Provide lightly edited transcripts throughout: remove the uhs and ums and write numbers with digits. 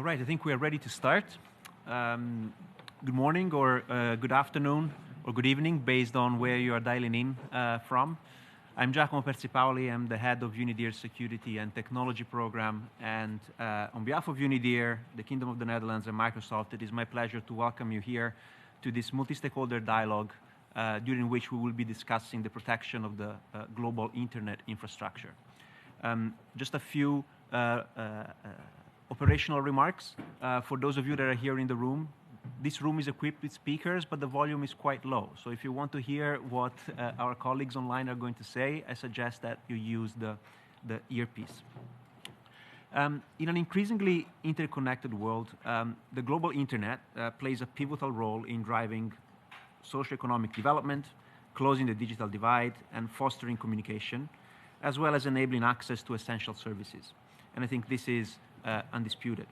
All right, I think we are ready to start. Good morning or good afternoon or good evening based on where you are dialing in from. I'm Giacomo Persipaoli. I'm the head of Unidir's Security and Technology Program. And on behalf of Unidir, the Kingdom of the Netherlands and Microsoft, it is my pleasure to welcome you here to this multi-stakeholder dialogue during which we will be discussing the protection of the global internet infrastructure. Just a few operational remarks. For those of you that are here in the room, this room is equipped with speakers, but the volume is quite low. So if you want to hear what our colleagues online are going to say, I suggest that you use the earpiece. In an increasingly interconnected world, the global internet plays a pivotal role in driving socio-economic development, closing the digital divide, and fostering communication, as well as enabling access to essential services. And I think this is undisputed.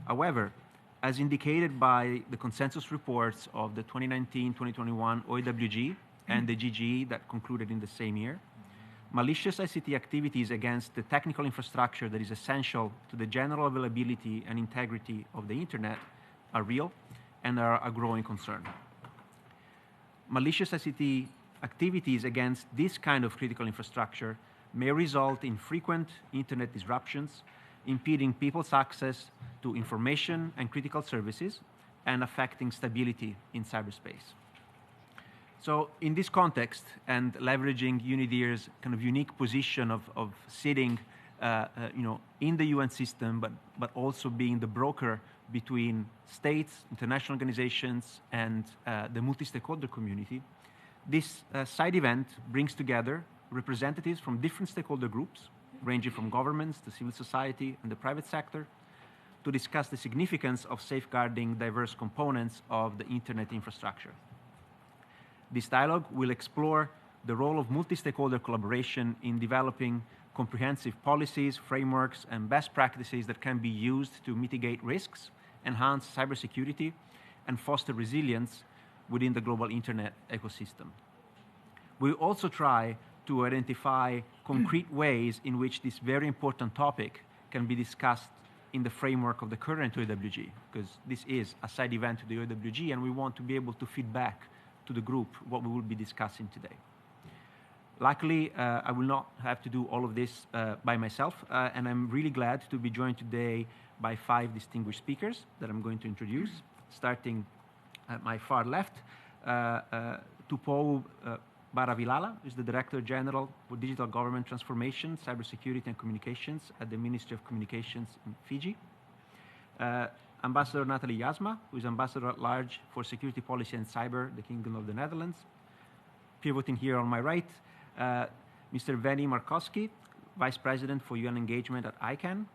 However, as indicated by the consensus reports of the 2019-2021 OEWG and the GGE that concluded in the same year, malicious ICT activities against the technical infrastructure that is essential to the general availability and integrity of the internet are real and are a growing concern. Malicious ICT activities against this kind of critical infrastructure may result in frequent internet disruptions, impeding people's access to information and critical services, and affecting stability in cyberspace. So in this context, and leveraging Unidir's kind of unique position of sitting in the UN system, but also being the broker between states, international organizations, and the multi-stakeholder community, this side event brings together representatives from different stakeholder groups, ranging from governments to civil society and the private sector, to discuss the significance of safeguarding diverse components of the internet infrastructure. This dialogue will explore the role of multi-stakeholder collaboration in developing comprehensive policies, frameworks, and best practices that can be used to mitigate risks, enhance cybersecurity, and foster resilience within the global internet ecosystem. We'll also try to identify concrete ways in which this very important topic can be discussed in the framework of the current OEWG, because this is a side event to the OEWG, and we want to be able to feed back to the group what we will be discussing today. Luckily, I will not have to do all of this by myself, and I'm really glad to be joined today by 5 distinguished speakers that I'm going to introduce, starting at my far left, Tupou Baravilala is the Director General for Digital Government Transformation, Cybersecurity and Communications at the Ministry of Communications in Fiji. Ambassador Nathalie Jasma, who is Ambassador at Large for Security Policy and Cyber, the Kingdom of the Netherlands. Pivoting here on my right, Mr. Veni Markowski, Vice President for UN Engagement at ICANN,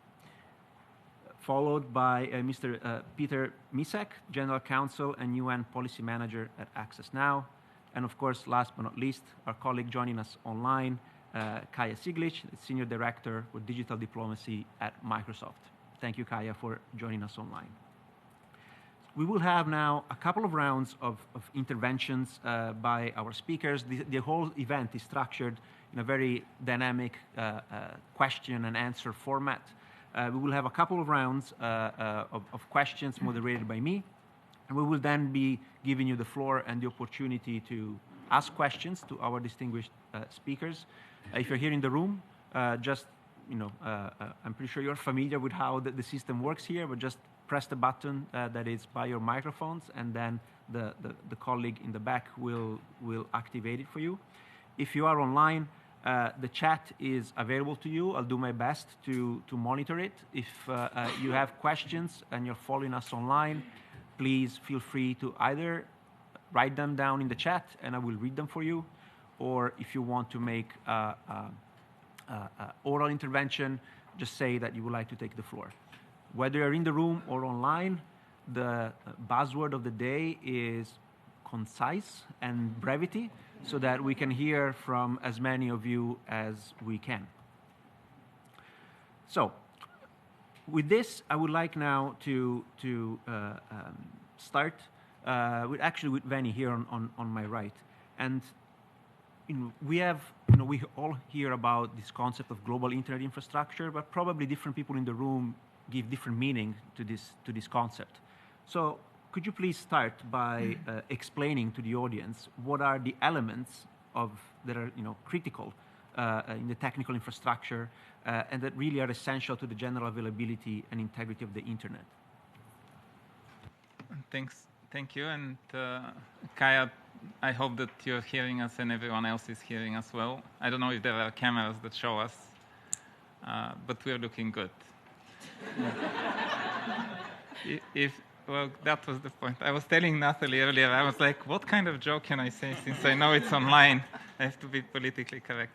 followed by Mr. Peter Misek, General Counsel and UN Policy Manager at Access Now. And of course, last but not least, our colleague joining us online, Kaya Siglic, Senior Director for Digital Diplomacy at Microsoft. Thank you, Kaya, for joining us online. We will have now a couple of rounds of interventions by our speakers. The whole event is structured in a very dynamic question and answer format. We will have a couple of rounds of questions moderated by me. And we will then be giving you the floor and the opportunity to ask questions to our distinguished speakers. If you're here in the room, I'm pretty sure you're familiar with how the system works here, but just press the button that is by your microphones, and then the colleague in the back will activate it for you. If you are online, the chat is available to you. I'll do my best to monitor it. If you have questions and you're following us online, please feel free to either write them down in the chat and I will read them for you, or if you want to make oral intervention, just say that you would like to take the floor. Whether you're in the room or online, the buzzword of the day is concise and brevity, so that we can hear from as many of you as we can. So, with this, I would like now to start with Veni here on my right. And we all hear about this concept of global internet infrastructure, but probably different people in the room give different meaning to this concept. So could you please start by explaining to the audience what are the elements that are critical in the technical infrastructure and that really are essential to the general availability and integrity of the internet? Thank you, and Kaya, I hope that you're hearing us and everyone else is hearing us well. I don't know if there are cameras that show us, but we're looking good. Well, that was the point. I was telling Natalie earlier, I was like, what kind of joke can I say since I know it's online? I have to be politically correct.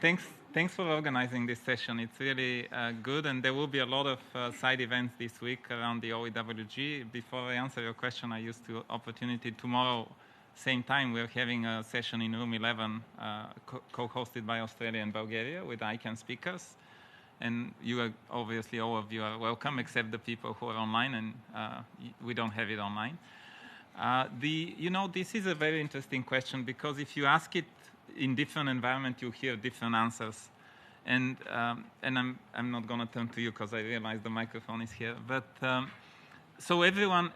Thanks for organizing this session. It's really good, and there will be a lot of side events this week around the OEWG. Before I answer your question, I used the opportunity tomorrow, same time, we're having a session in room 11, co-hosted by Australia and Bulgaria with ICANN speakers. And you are, obviously, all of you are welcome, except the people who are online, and we don't have it online. This is a very interesting question, because if you ask it in different environments, you hear different answers. And I'm not going to turn to you because I realize the microphone is here. But so everyone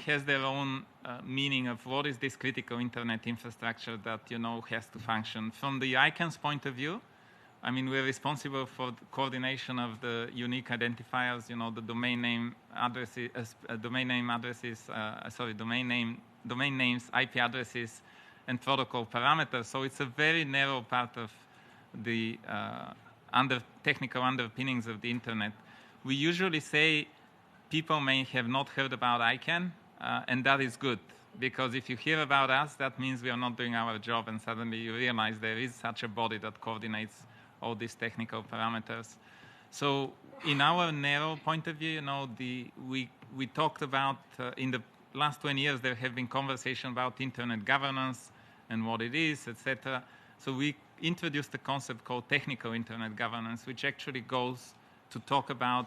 has their own meaning of what is this critical internet infrastructure that has to function. From the ICANN's point of view, I mean, we're responsible for the coordination of the unique identifiers, the domain name addresses, domain names, IP addresses, and protocol parameters. So it's a very narrow part of the technical underpinnings of the internet. We usually say people may have not heard about ICANN, and that is good, because if you hear about us, that means we are not doing our job, and suddenly you realize there is such a body that coordinates all these technical parameters. So in our narrow point of view, we talked about, in the last 20 years, there have been conversations about internet governance and what it is, etc. So we introduced a concept called technical internet governance, which actually goes to talk about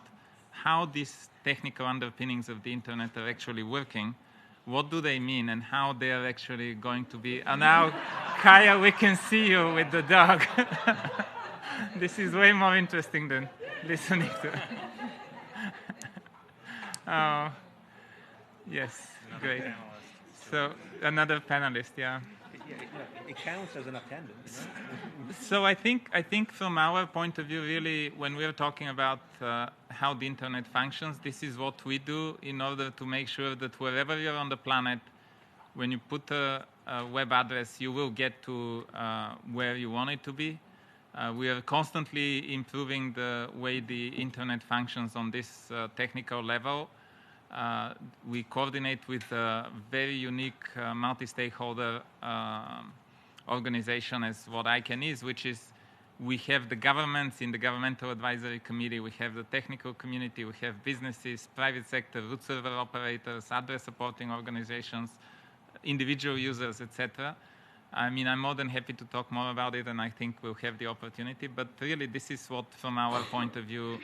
how these technical underpinnings of the internet are actually working, what do they mean, and how they are actually going to be. And now, Kaya, we can see you with the dog. This is way more interesting than listening to. Oh, yes, great. So another panelist, yeah. It counts as an attendance. So I think from our point of view, really, when we're talking about how the internet functions, this is what we do in order to make sure that wherever you're on the planet, when you put a web address, you will get to where you want it to be. We are constantly improving the way the internet functions on this technical level. We coordinate with a very unique multi-stakeholder organization as what ICANN is, which is we have the governments in the governmental advisory committee, we have the technical community, we have businesses, private sector, root server operators, address supporting organizations, individual users, etc. I mean, I'm more than happy to talk more about it, and I think we'll have the opportunity. But really, this is what, from our point of view,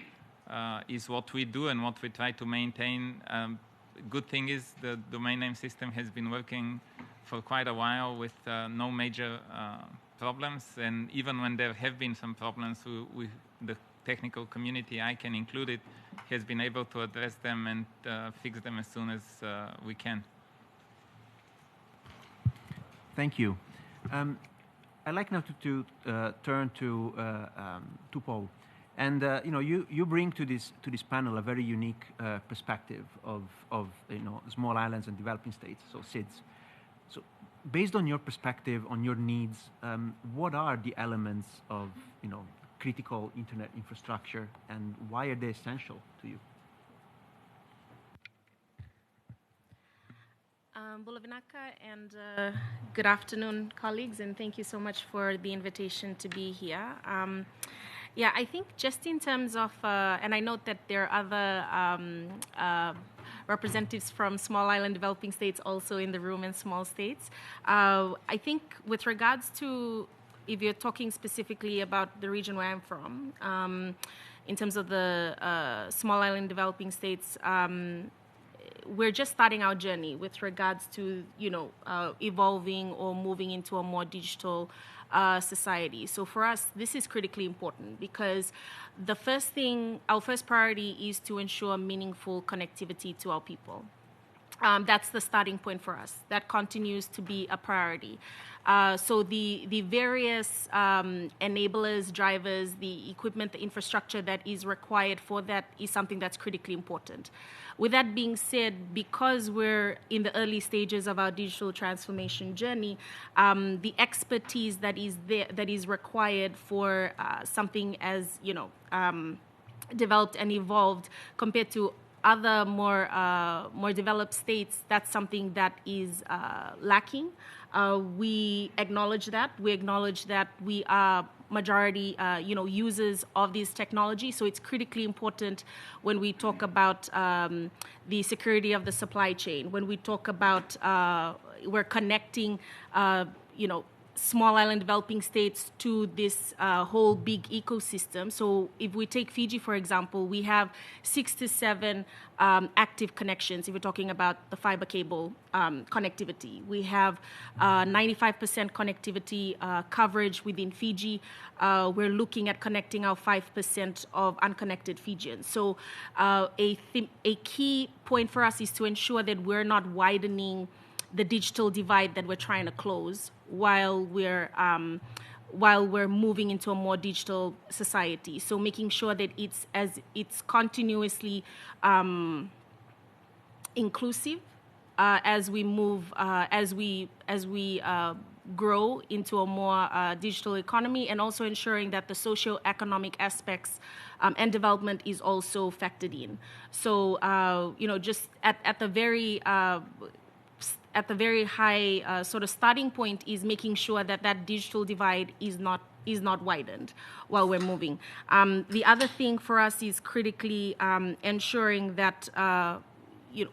is what we do and what we try to maintain. Good thing is the domain name system has been working for quite a while with no major problems. And even when there have been some problems, the technical community, ICANN included, has been able to address them and fix them as soon as we can. Thank you. I'd like now to turn to Paul, and you bring to this panel a very unique perspective of small islands and developing states, so SIDS. So, based on your perspective, on your needs, what are the elements of critical internet infrastructure, and why are they essential to you? Bolovinaka, and good afternoon, colleagues, and thank you so much for the invitation to be here. Yeah, I think just in terms of, and I note that there are other representatives from small island developing states also in the room, and small states. I think with regards to, if you're talking specifically about the region where I'm from, in terms of the small island developing states, we're just starting our journey with regards to, evolving or moving into a more digital society. So for us, this is critically important because our first priority is to ensure meaningful connectivity to our people. That's the starting point for us. That continues to be a priority. So the various enablers, drivers, the equipment, the infrastructure that is required for that is something that's critically important. With that being said, because we're in the early stages of our digital transformation journey, the expertise that is required for something as developed and evolved compared to other more developed states, that's something that is lacking. We acknowledge that. We acknowledge that we are majority, users of these technologies. So it's critically important when we talk about the security of the supply chain. When we talk about we're connecting, small island developing states to this whole big ecosystem. So if we take Fiji, for example, we have 6 to 7 active connections if we're talking about the fiber cable connectivity. We have 95% connectivity coverage within Fiji. We're looking at connecting our 5% of unconnected Fijians. So a key point for us is to ensure that we're not widening the digital divide that we're trying to close while we're moving into a more digital society. So making sure that it's continuously inclusive as we move as we grow into a more digital economy, and also ensuring that the socio-economic aspects and development is also factored in. So just at the very high sort of starting point is making sure that digital divide is not widened while we're moving. The other thing for us is critically ensuring that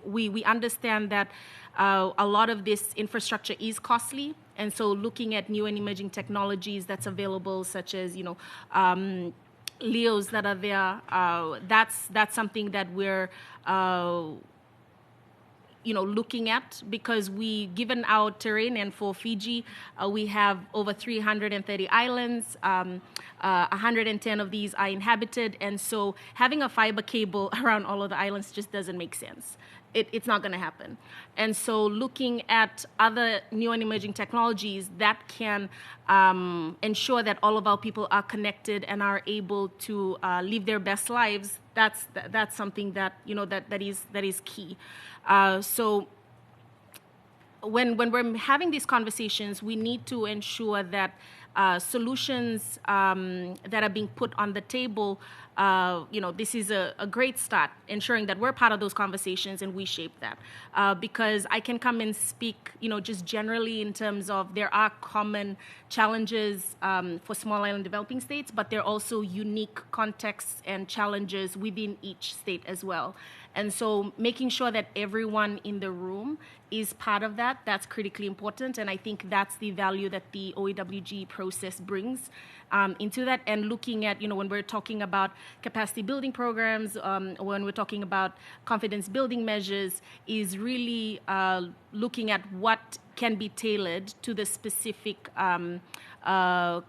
we understand that a lot of this infrastructure is costly, and so looking at new and emerging technologies that's available, such as LEOs that are there, that's something that we're looking at, because given our terrain, and for Fiji, we have over 330 islands, 110 of these are inhabited, and so having a fiber cable around all of the islands just doesn't make sense. It's not going to happen. And so looking at other new and emerging technologies that can ensure that all of our people are connected and are able to live their best lives, that's something that that is key. So when we're having these conversations, we need to ensure that solutions that are being put on the table, this is a great start, ensuring that we're part of those conversations and we shape that. Because I can come and speak, just generally in terms of there are common challenges for small island developing states, but there are also unique contexts and challenges within each state as well. And so making sure that everyone in the room is part of that, that's critically important. And I think that's the value that the OEWG process brings into that. And looking at, when we're talking about capacity building programs, when we're talking about confidence building measures, is really looking at what can be tailored to the specific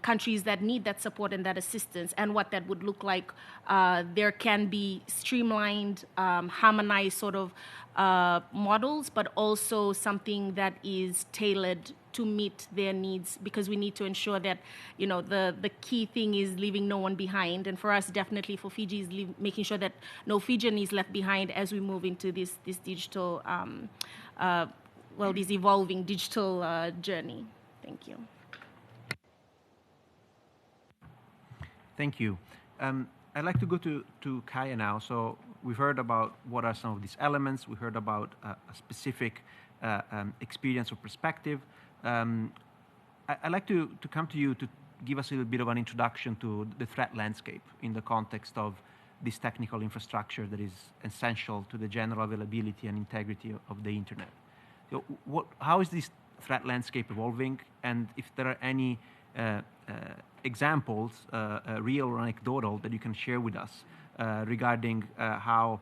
countries that need that support and that assistance, and what that would look like. There can be streamlined, harmonized sort of models, but also something that is tailored to meet their needs, because we need to ensure that, the key thing is leaving no one behind. And for us, definitely for Fiji, is making sure that no Fijian is left behind as we move into this digital, this evolving digital journey. Thank you. Thank you. I'd like to go to Kaya now. So we've heard about what are some of these elements. We heard about a specific experience or perspective. I'd like to come to you to give us a little bit of an introduction to the threat landscape in the context of this technical infrastructure that is essential to the general availability and integrity of the internet. So how is this threat landscape evolving, and if there are any examples, real or anecdotal, that you can share with us regarding how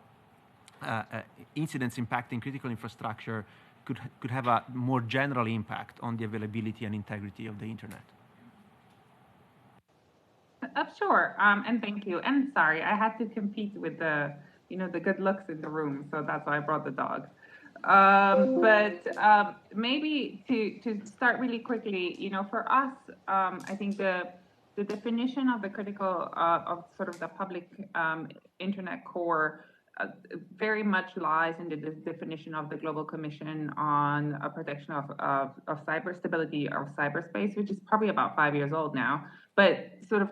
incidents impacting critical infrastructure could have a more general impact on the availability and integrity of the internet? Sure, and thank you. And sorry, I had to compete with the, the good looks in the room, so that's why I brought the dog. But maybe to start really quickly, for us, I think the definition of the critical of sort of the public internet core very much lies in the definition of the Global Commission on Protection of Cyber Stability of Cyberspace, which is probably about 5 years old now, but sort of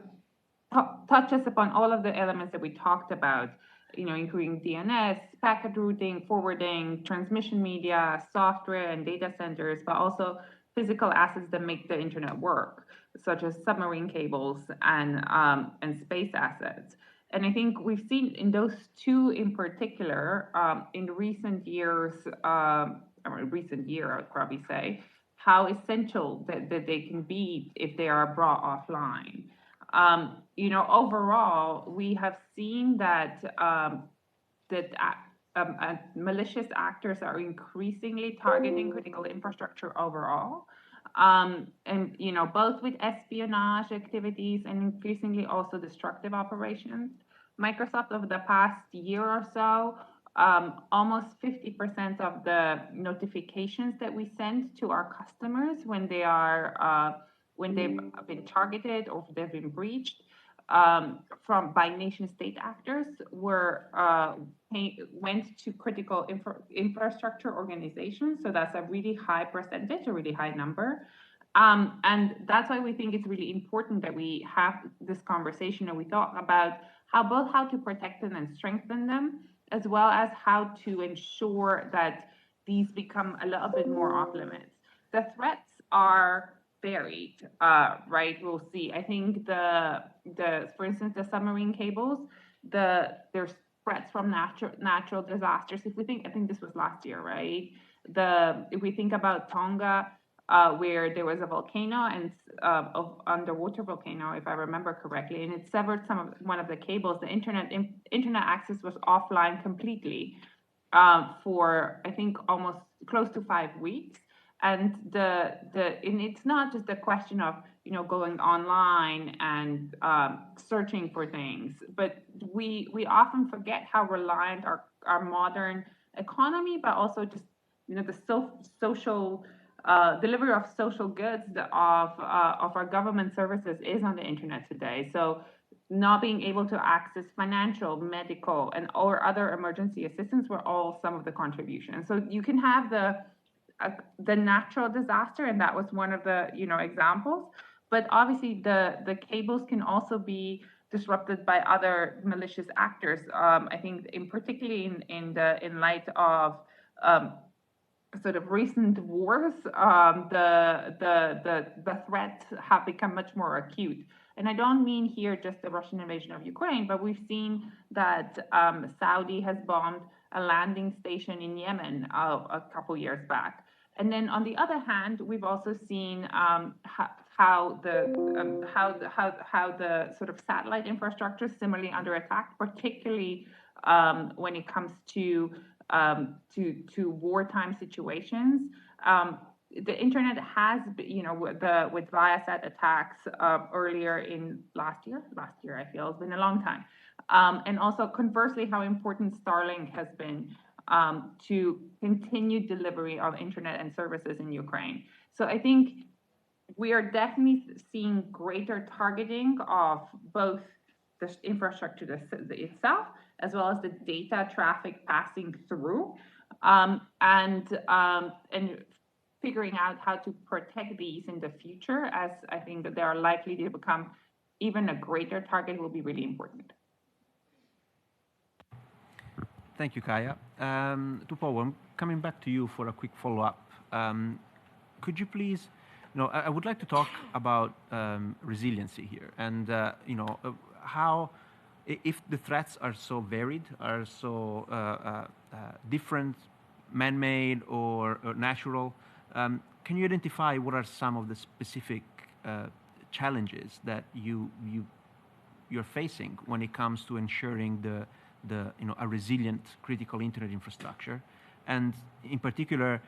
touches upon all of the elements that we talked about, including DNS, packet routing, forwarding, transmission media, software and data centers, but also physical assets that make the internet work, such as submarine cables and space assets. And I think we've seen in those two in particular, in recent years, or recent year, I would probably say, how essential that they can be if they are brought offline. Overall, we have seen that malicious actors are increasingly targeting critical infrastructure overall. And both with espionage activities and increasingly also destructive operations. Microsoft, over the past year or so, almost 50% of the notifications that we send to our customers when they've been targeted or they've been breached by nation-state actors went to critical infrastructure organizations. So that's a really high percentage, a really high number. And that's why we think it's really important that we have this conversation and we talk about how to protect them and strengthen them, as well as how to ensure that these become a little bit more off limits. The threats are varied, right? We'll see. I think for instance, the submarine cables, there's threats from natural disasters. I think this was last year, right? If we think about Tonga, where there was a volcano and underwater volcano, if I remember correctly, and it severed one of the cables. The internet access was offline completely for I think almost close to 5 weeks. And and it's not just a question of going online and searching for things, but we often forget how reliant our modern economy, but also just the social delivery of social goods of our government services is on the internet today. So not being able to access financial, medical, or other emergency assistance were all some of the contributions. So you can have the natural disaster, and that was one of the examples. But obviously, the cables can also be disrupted by other malicious actors. I think, particularly in light of sort of recent wars, the threats have become much more acute. And I don't mean here just the Russian invasion of Ukraine, but we've seen that Saudi has bombed a landing station in Yemen a couple years back. And then on the other hand, we've also seen how the sort of satellite infrastructure is similarly under attack, particularly when it comes to wartime situations. The internet has, with Viasat attacks earlier in last year I feel it's been a long time, and also conversely how important Starlink has been to continued delivery of internet and services in Ukraine. So I think we are definitely seeing greater targeting of both the infrastructure itself, as well as the data traffic passing through, and figuring out how to protect these in the future, as I think that they are likely to become even a greater target, will be really important. Thank you, Kaya. Tupowo, I'm coming back to you for a quick follow-up. Could you please, I would like to talk about resiliency here, and how, if the threats are so varied, are so different, man-made or natural, can you identify what are some of the specific challenges that you're facing when it comes to ensuring a resilient critical internet infrastructure, and in particular,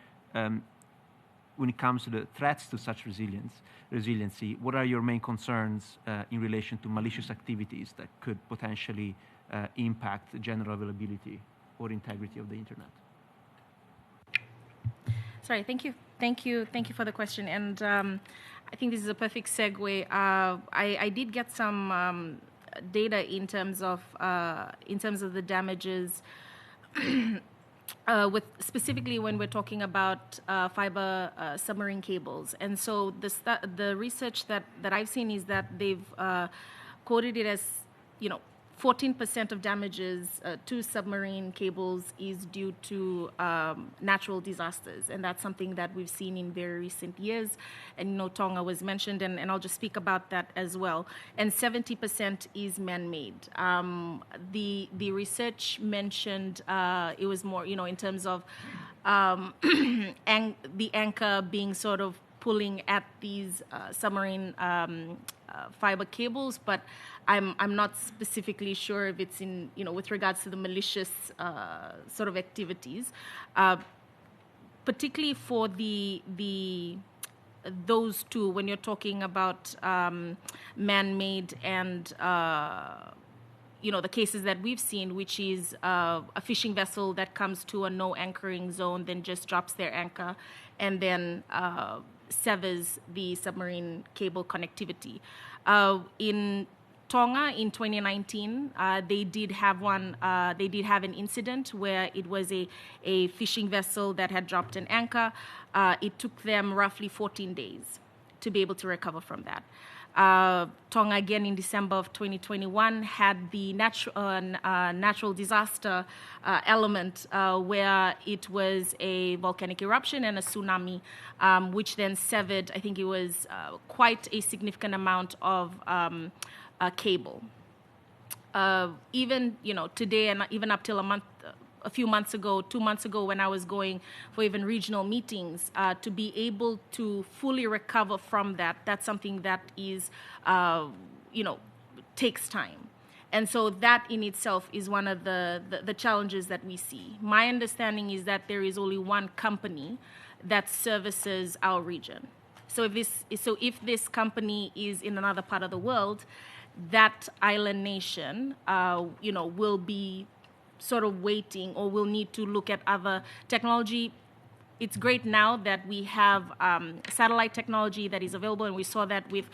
when it comes to the threats to such resiliency, what are your main concerns in relation to malicious activities that could potentially impact the general availability or integrity of the internet? Sorry, thank you for the question. And I think this is a perfect segue. I did get some data in terms of the damages, with specifically when we're talking about fiber submarine cables. And so the research that I've seen is that they've quoted it as 14% of damages to submarine cables is due to natural disasters, and that's something that we've seen in very recent years. And Tonga was mentioned, and I'll just speak about that as well. And 70% is man-made. The research mentioned it was more, in terms of the anchor being sort of pulling at these submarine fiber cables, but I'm not specifically sure if it's in, with regards to the malicious sort of activities, particularly for those two, when you're talking about man-made and the cases that we've seen, which is a fishing vessel that comes to a no anchoring zone, then just drops their anchor, and then severs the submarine cable connectivity. In Tonga in 2019, they did have an incident where it was a fishing vessel that had dropped an anchor. It took them roughly 14 days to be able to recover from that. Tonga again in December of 2021 had the natural disaster element where it was a volcanic eruption and a tsunami, which then severed, I think it was quite a significant amount of cable. Even today, and even up till a few months ago, 2 months ago, when I was going for even regional meetings, to be able to fully recover from that's something that is, takes time. And so that in itself is one of the challenges that we see. My understanding is that there is only one company that services our region. So if this company is in another part of the world, that island nation, will be sort of waiting, or will need to look at other technology. It's great now that we have satellite technology that is available, and we saw that with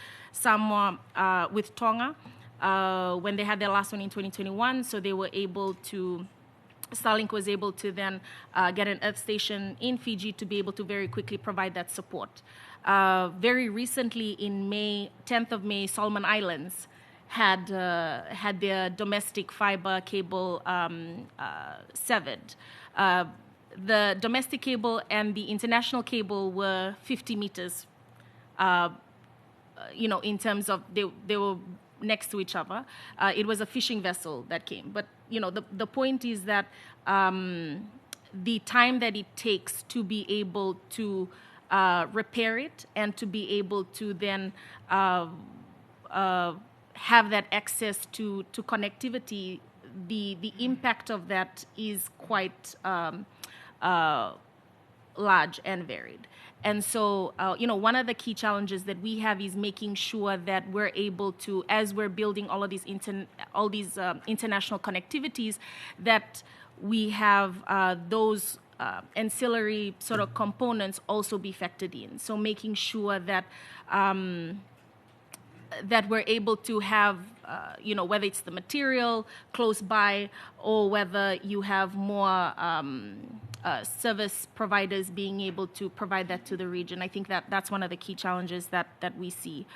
with Tonga when they had their last one in 2021. So they were able to. Starlink was able to then get an Earth station in Fiji to be able to very quickly provide that support. Very recently, in 10th of May, Solomon Islands had their domestic fiber cable severed. The domestic cable and the international cable were 50 meters, in terms of they were next to each other. It was a fishing vessel that came. But, the point is that the time that it takes to be able to repair it and to be able to then have that access to connectivity, the impact of that is quite large and varied. And so, one of the key challenges that we have is making sure that we're able to, as we're building all of these international connectivities, that we have those ancillary sort of components also be factored in. So making sure that that we're able to have, whether it's the material close by, or whether you have more service providers being able to provide that to the region. I think that's one of the key challenges that we see.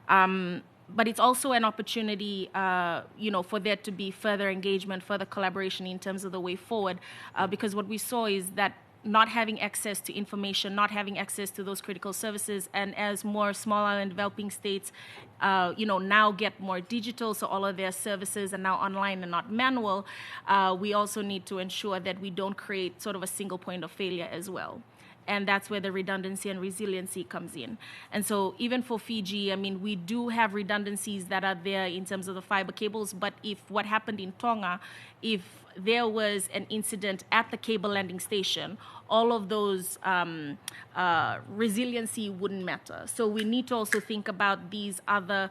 But it's also an opportunity, for there to be further engagement, further collaboration in terms of the way forward, because what we saw is that not having access to information, not having access to those critical services, and as more small island developing states, now get more digital, so all of their services are now online and not manual, we also need to ensure that we don't create sort of a single point of failure as well. And that's where the redundancy and resiliency comes in. And so even for Fiji, I mean, we do have redundancies that are there in terms of the fiber cables, but if what happened in Tonga, if there was an incident at the cable landing station, all of those resiliency wouldn't matter. So we need to also think about these other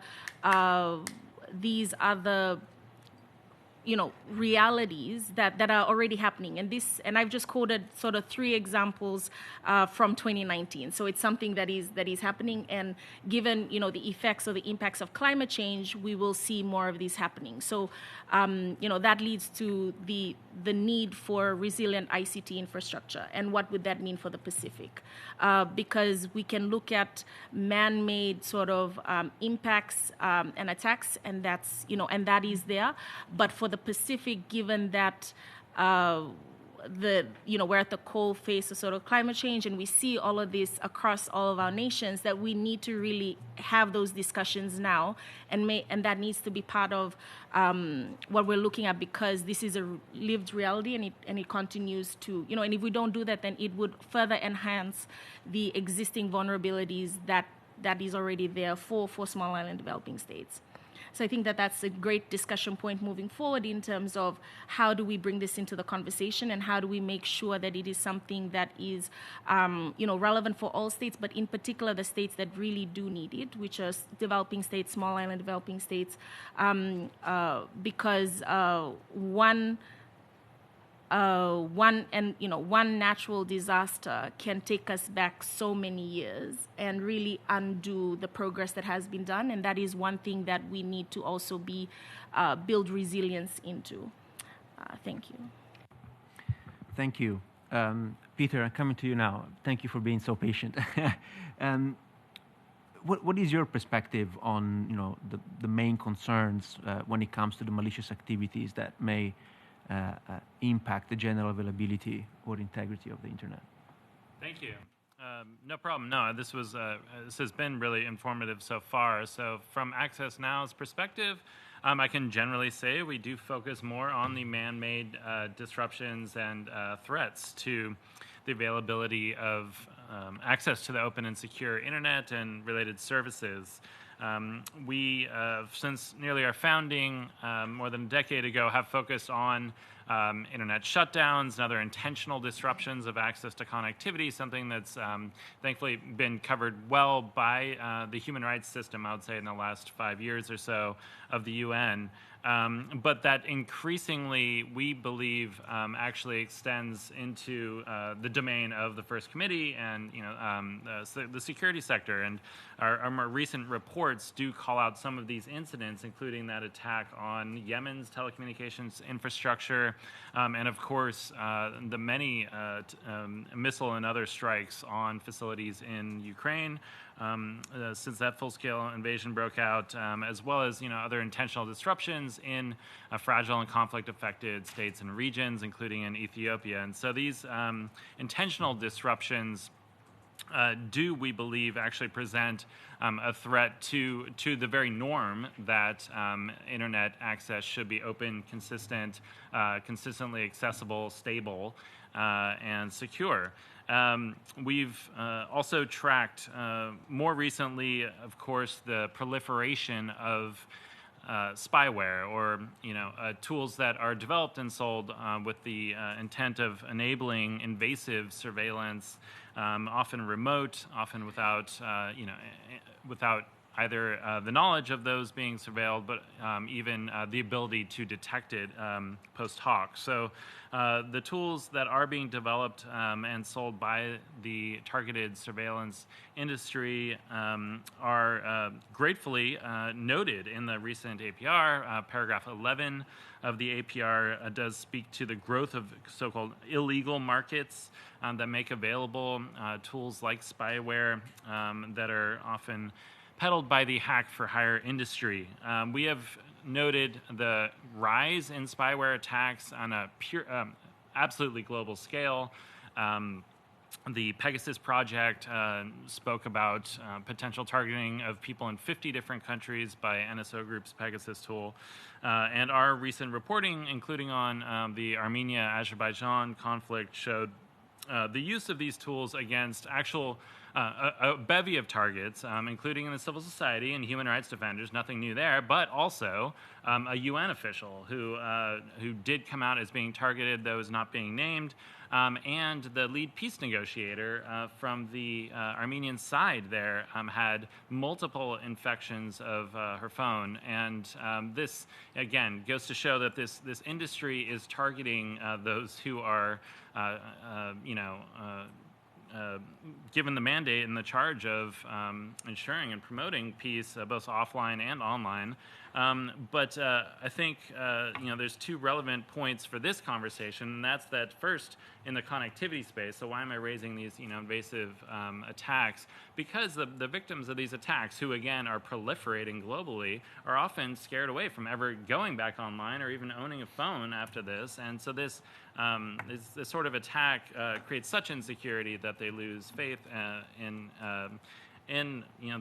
realities that are already happening. And I've just quoted sort of 3 examples from 2019. So it's something that is happening, and given the effects or the impacts of climate change, we will see more of these happening. So that leads to the need for resilient ICT infrastructure. And what would that mean for the Pacific? Because we can look at man-made sort of impacts and attacks, and that's and that is there. But for the Pacific, given that we're at the cold face of sort of climate change, and we see all of this across all of our nations, that we need to really have those discussions now, and that needs to be part of what we're looking at, because this is a lived reality, and it continues to and if we don't do that, then it would further enhance the existing vulnerabilities that is already there for small island developing states. So I think that that's a great discussion point moving forward in terms of how do we bring this into the conversation, and how do we make sure that it is something that is, relevant for all states, but in particular the states that really do need it, which are developing states, small island developing states, because one natural disaster can take us back so many years and really undo the progress that has been done. And that is one thing that we need to also build resilience into. Thank you. Thank you. Peter, I'm coming to you now. Thank you for being so patient. What is your perspective on the main concerns when it comes to the malicious activities that may impact the general availability or integrity of the internet? Thank you. No problem. No, this has been really informative so far. So from Access Now's perspective, I can generally say we do focus more on the man-made disruptions and threats to the availability of access to the open and secure internet and related services. We, since nearly our founding more than a decade ago, have focused on internet shutdowns and other intentional disruptions of access to connectivity, something that's thankfully been covered well by the human rights system, I would say, in the last 5 years or so of the UN. But that increasingly, we believe, actually extends into the domain of the First Committee and the security sector. And our more recent reports do call out some of these incidents, including that attack on Yemen's telecommunications infrastructure, and of course the many missile and other strikes on facilities in Ukraine. Since that full-scale invasion broke out, as well as other intentional disruptions in fragile and conflict-affected states and regions, including in Ethiopia. And so these intentional disruptions do, we believe, actually present a threat to the very norm that internet access should be open, consistent, consistently accessible, stable, and secure. We've also tracked more recently, of course, the proliferation of spyware, or tools that are developed and sold with the intent of enabling invasive surveillance, often remote, often without without either the knowledge of those being surveilled, but even the ability to detect it post hoc. So the tools that are being developed and sold by the targeted surveillance industry are gratefully noted in the recent APR. Paragraph 11 of the APR does speak to the growth of so-called illegal markets that make available tools like spyware that are often peddled by the hack-for-hire industry. We have noted the rise in spyware attacks on a pure, absolutely global scale. The Pegasus project spoke about potential targeting of people in 50 different countries by NSO Group's Pegasus tool. And our recent reporting, including on the Armenia-Azerbaijan conflict, showed the use of these tools against actual a bevy of targets, including in the civil society and human rights defenders, nothing new there, but also a UN official who did come out as being targeted, though is not being named, and the lead peace negotiator from the Armenian side there had multiple infections of her phone. And this, again, goes to show that this industry is targeting those who are, given the mandate and the charge of ensuring and promoting peace, both offline and online. But I think there's two relevant points for this conversation, and that's that first in the connectivity space. So why am I raising these invasive attacks? Because the victims of these attacks, who again are proliferating globally, are often scared away from ever going back online or even owning a phone after this. And so this sort of attack creates such insecurity that they lose faith in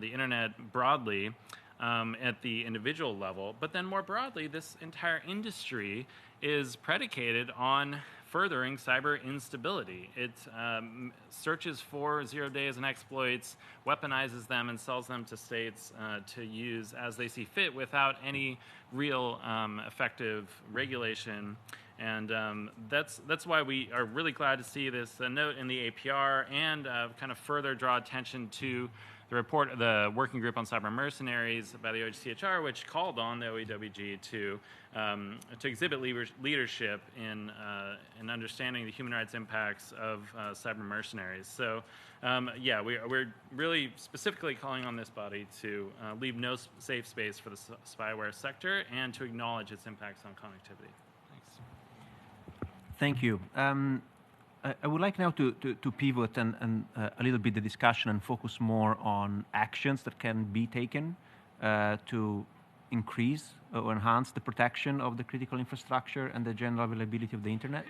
the internet broadly. At the individual level, but then more broadly, this entire industry is predicated on furthering cyber instability. It searches for 0 days and exploits, weaponizes them, and sells them to states to use as they see fit without any real effective regulation. And that's why we are really glad to see this note in the APR and kind of further draw attention to the report of the Working Group on Cyber Mercenaries by the OEWG, which called on the OEWG to exhibit leadership in understanding the human rights impacts of cyber mercenaries. So, we're really specifically calling on this body to leave no safe space for the spyware sector and to acknowledge its impacts on connectivity. Thanks. Thank you. I would like now to pivot and a little bit the discussion and focus more on actions that can be taken to increase or enhance the protection of the critical infrastructure and the general availability of the internet.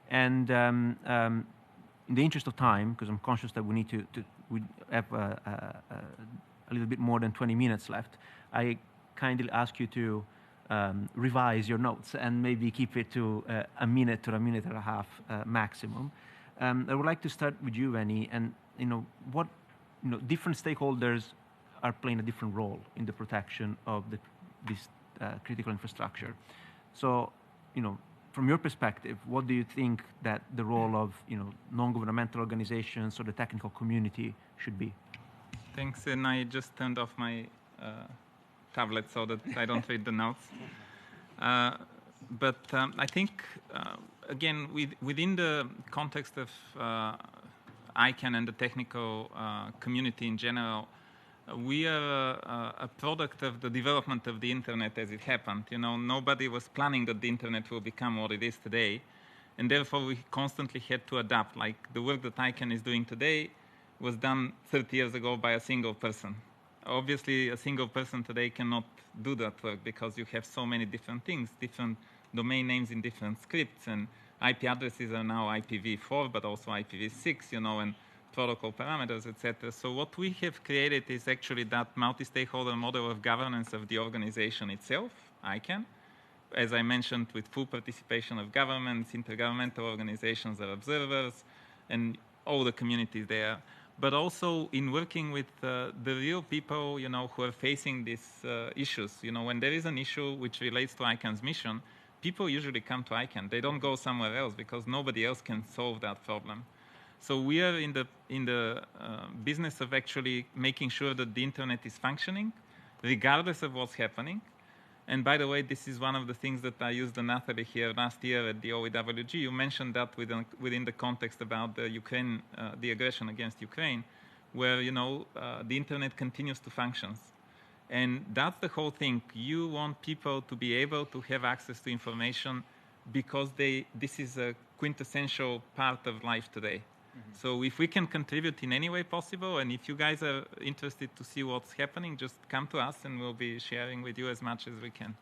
And in the interest of time, because I'm conscious that we need we have a little bit more than 20 minutes left, I kindly ask you to revise your notes and maybe keep it to a minute or a minute and a half maximum. I would like to start with you, Veni, and what different stakeholders are playing a different role in the protection of this critical infrastructure. So, from your perspective, what do you think that the role of non-governmental organizations or the technical community should be? Thanks, and I just turned off my tablet so that I don't read the notes. But I think, again, within the context of ICANN and the technical community in general, we are a product of the development of the internet as it happened. Nobody was planning that the internet will become what it is today, and therefore we constantly had to adapt. Like the work that ICANN is doing today was done 30 years ago by a single person. Obviously, a single person today cannot do that work because you have so many different things, different domain names in different scripts, and IP addresses are now IPv4, but also IPv6, and protocol parameters, etc. So what we have created is actually that multi-stakeholder model of governance of the organization itself, ICANN. As I mentioned, with full participation of governments, intergovernmental organizations are observers, and all the communities there. But also in working with the real people, who are facing these issues. When there is an issue which relates to ICANN's mission, people usually come to ICANN. They don't go somewhere else because nobody else can solve that problem. So we are in the business of actually making sure that the internet is functioning, regardless of what's happening. And by the way, this is one of the things that I used Natalie here last year at the OEWG. You mentioned that within the context about the Ukraine, the aggression against Ukraine, where the internet continues to function, and that's the whole thing. You want people to be able to have access to information because this is a quintessential part of life today. Mm-hmm. So if we can contribute in any way possible, and if you guys are interested to see what's happening, just come to us and we'll be sharing with you as much as we can.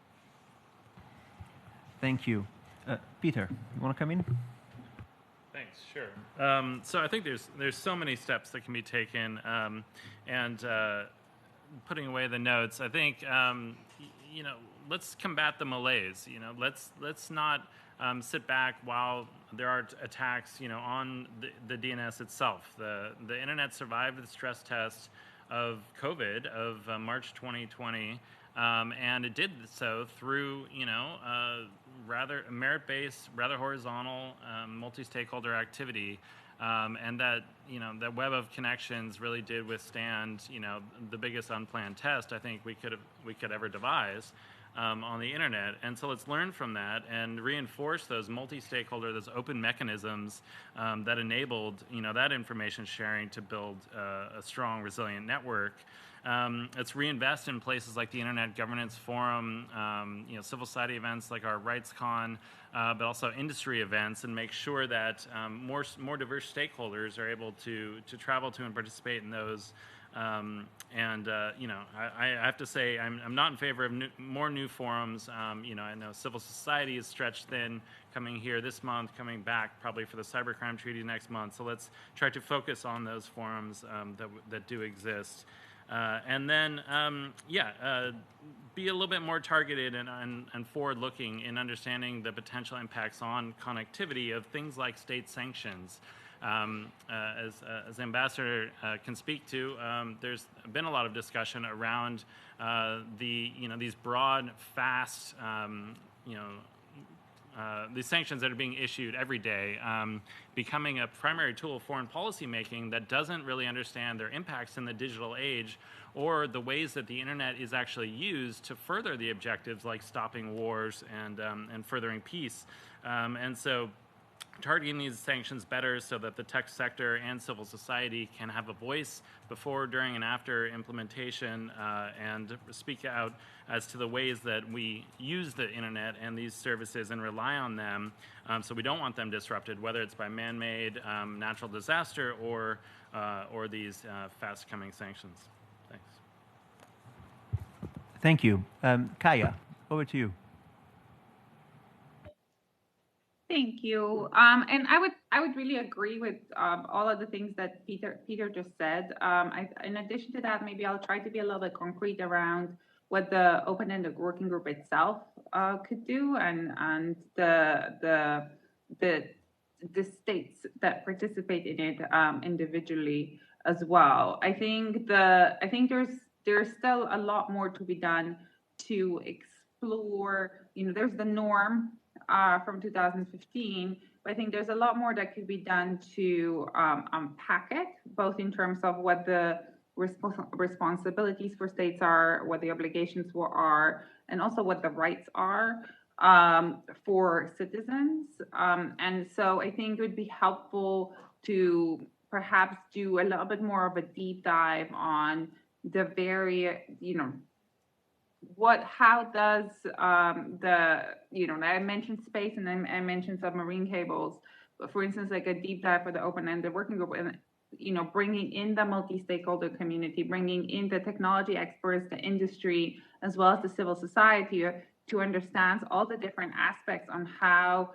Thank you. Peter, you want to come in? Thanks, sure. So I think there's so many steps that can be taken, and putting away the notes, I think, let's combat the malaise. Let's not sit back while there are attacks, on the DNS itself. The internet survived the stress test of COVID of March 2020, and it did so through, rather merit-based, rather horizontal, multi-stakeholder activity. And that web of connections really did withstand the biggest unplanned test I think we could ever devise on the internet. And so let's learn from that and reinforce those multi-stakeholder, those open mechanisms that enabled that information sharing to build a strong, resilient network. Let's reinvest in places like the Internet Governance Forum, civil society events like our RightsCon, but also industry events, and make sure that more diverse stakeholders are able to travel to and participate in those. I have to say I'm not in favor of more new forums. I know civil society is stretched thin, coming here this month, coming back probably for the Cybercrime Treaty next month. So let's try to focus on those forums that do exist. And then, be a little bit more targeted and forward-looking in understanding the potential impacts on connectivity of things like state sanctions. As Ambassador can speak to, there's been a lot of discussion around these broad, fast, these sanctions that are being issued every day, becoming a primary tool of foreign policy making that doesn't really understand their impacts in the digital age or the ways that the internet is actually used to further the objectives like stopping wars and furthering peace. And so targeting these sanctions better so that the tech sector and civil society can have a voice before, during, and after implementation, and speak out as to the ways that we use the internet and these services and rely on them, so we don't want them disrupted, whether it's by man-made natural disaster or these fast-coming sanctions. Thanks. Thank you. Kaya, over to you. Thank you. And I would really agree with all of the things that Peter just said. In addition to that, maybe I'll try to be a little bit concrete around what the open-ended working group itself could do, and the states that participate in it individually as well. I think there's still a lot more to be done to explore. There's the norm from 2015, but I think there's a lot more that could be done to unpack it, both in terms of what the responsibilities for states are, what the obligations are, and also what the rights are for citizens. And so I think it would be helpful to perhaps do a little bit more of a deep dive on the how does I mentioned space and then I mentioned submarine cables, but for instance, like a deep dive for the open-ended working group, and bringing in the multi-stakeholder community, bringing in the technology experts, the industry, as well as the civil society to understand all the different aspects on how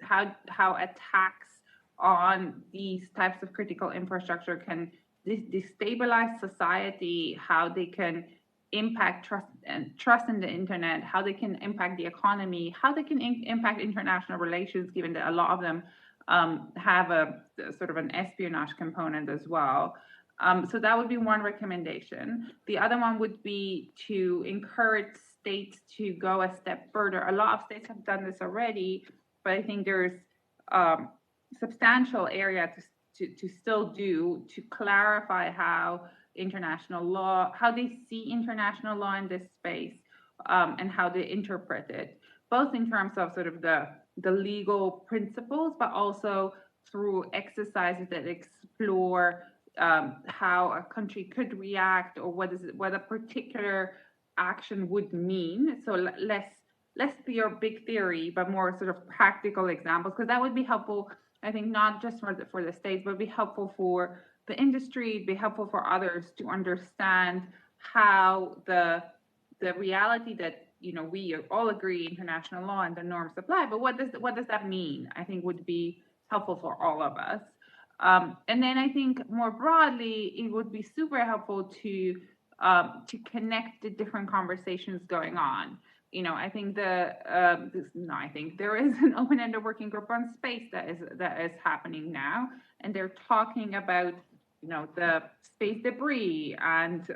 how attacks on these types of critical infrastructure can destabilize society, how they can impact trust in the internet, how they can impact the economy, how they can impact international relations, given that a lot of them have a sort of an espionage component as well. So that would be one recommendation. The other one would be to encourage states to go a step further. A lot of states have done this already, but I think there's substantial area to still do to clarify how international law, how they see international law in this space, and how they interpret it, both in terms of sort of the legal principles, but also through exercises that explore how a country could react, or what a particular action would mean. So less pure big theory, but more sort of practical examples, because that would be helpful, I think, not just for the states, but be helpful for the industry, it'd be helpful for others to understand how the reality that we all agree international law and the norms apply, but what does that mean? I think would be helpful for all of us. And then I think more broadly, it would be super helpful to to connect the different conversations going on. I think there is an open-ended working group on space that is happening now, and they're talking about the space debris and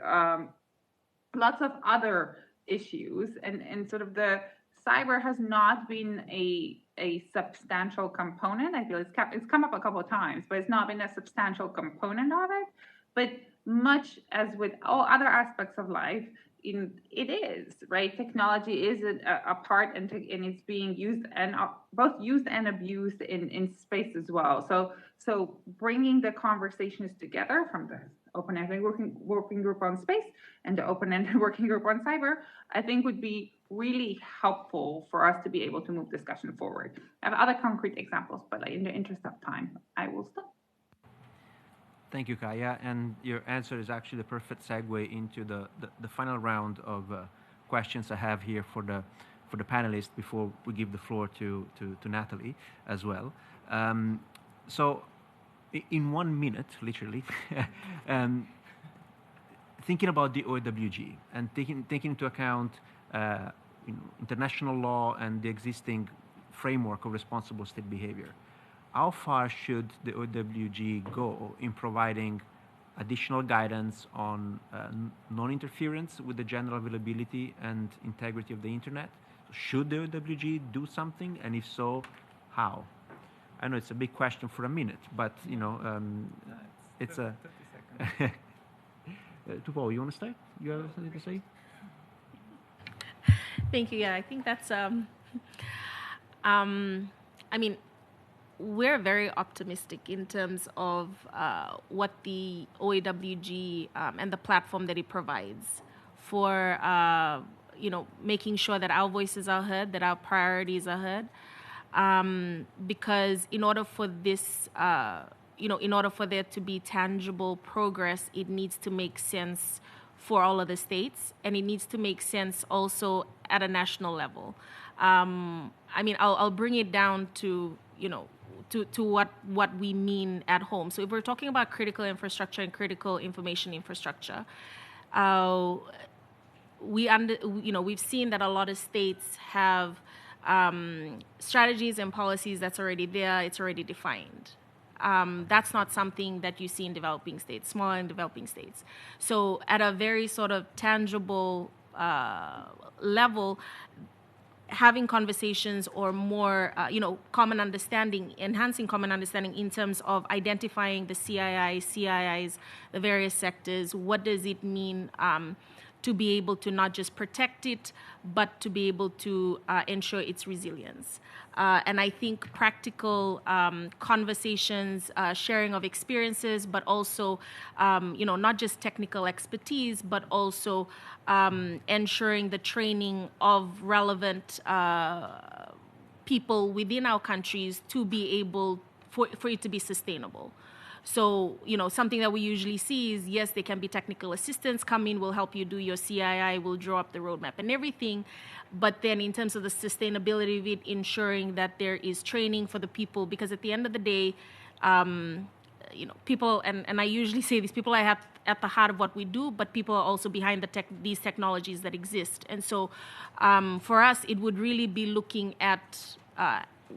lots of other issues, and sort of the cyber has not been a substantial component. I feel it's come up a couple of times, but it's not been a substantial component of it. But much as with all other aspects of life, it is, right? Technology is a part, and it's being used and both used and abused in space as well. So bringing the conversations together from the open-ended working group on space and the open-ended working group on cyber, I think would be really helpful for us to be able to move discussion forward. I have other concrete examples, but in the interest of time, I will stop. Thank you, Kaya. And your answer is actually the perfect segue into the final round of questions I have here for the panelists before we give the floor to Natalie as well. So in 1 minute, literally, thinking about the OEWG and taking into account international law and the existing framework of responsible state behavior, how far should the OEWG go in providing additional guidance on non-interference with the general availability and integrity of the internet? Should the OEWG do something, and if so, how? I know it's a big question for a minute, but it's a. 30 seconds. Tupo, you want to start? You have something to say? Thank you. Yeah, I think that's. I mean, we're very optimistic in terms of what the OEWG and the platform that it provides for making sure that our voices are heard, that our priorities are heard. Because in order for this, in order for there to be tangible progress, it needs to make sense for all of the states, and it needs to make sense also at a national level. I mean, I'll bring it down to to what we mean at home. So if we're talking about critical infrastructure and critical information infrastructure, we've seen that a lot of states have strategies and policies that's already there, it's already defined. That's not something that you see in developing states, smaller and developing states. So at a very sort of tangible level, having conversations or more, common understanding, enhancing common understanding in terms of identifying the CIIs, the various sectors, what does it mean to be able to not just protect it, but to be able to ensure its resilience. And I think practical conversations, sharing of experiences, but also, not just technical expertise, but also ensuring the training of relevant people within our countries to be able for it to be sustainable. So, something that we usually see is, yes, there can be technical assistance come in, will help you do your CII, will draw up the roadmap and everything. But then in terms of the sustainability of it, ensuring that there is training for the people, because at the end of the day, people, and I usually say these people are at the heart of what we do, but people are also behind these technologies that exist. And so for us, it would really be looking at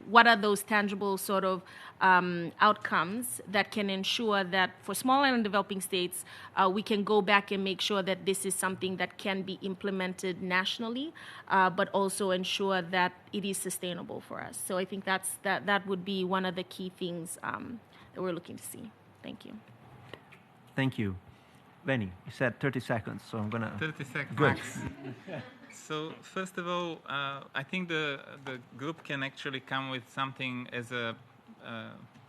what are those tangible sort of outcomes that can ensure that for small and developing states, we can go back and make sure that this is something that can be implemented nationally, but also ensure that it is sustainable for us. So I think that would be one of the key things that we're looking to see. Thank you. Thank you. Benny, you said 30 seconds, so I'm going to... 30 seconds. Good. So first of all, I think the group can actually come with something as a